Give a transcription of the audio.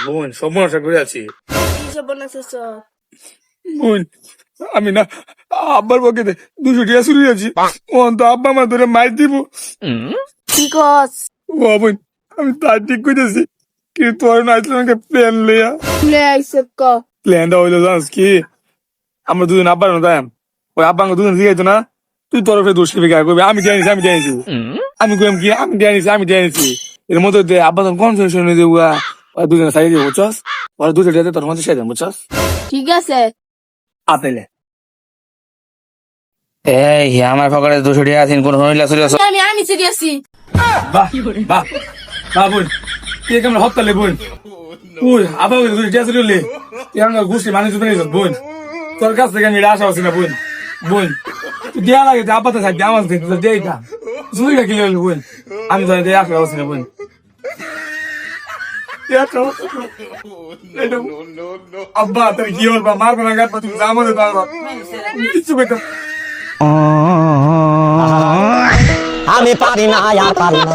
বোন সমস্যা করে আছি কি সব বানাইছিস? বোন আমি না আব্বার পক্ষে 200 টাকা চুরি আছি তো আব্বা আমার ধরে মার দিব কি কস? ও বোন আমি তার ঠিক কইতেছি কিন্তু তোর না আসলে আমাকে প্ল্যান লইয়া লে আইসে ক। প্ল্যানটা হইলো জানিস কি আমরা দুজন আব্বার না তাই ওই আব্বাকে দুজন জিগাইতো না তুই তোর উপরে দোষ লিখে করবি আমি জানিছি আমি কইম কি আমি জানিছি এর মধ্যে দিয়ে আব্বা তখন কনফিউশন হয়ে যাবো ওরা দুজনে সাইড দিয়ে বুঝছস ওরা 200 টাকা তোর মধ্যে সাইড বুঝছস ঠিক আছে। আপেলে এই আমার পকেটে 200 টাকা আছে কোন মহিলা চলে আসো আমি সিরিয়াসি। বাহ বাহ বাহ বোন তুই কেমন হপ্তালে বোন ওই আব্বা 200 টাকা চুরি হলে তুই আমার গোষ্ঠী মানুষ বানিয়েছ বোন তোর কাছ থেকে আমি আশা হচ্ছি না বোন বোন তুই দেয়া লাগে আব্বা তো সাইড আমার দেইটা চুরিটা কিনে হইলো বোন আমি তো দেয়া আশা হচ্ছি না বোন আব্বা তোর কি হল বা মারবো না গাছ তুমি জামো না কিছু কইতো আমি পারি না আর পারি না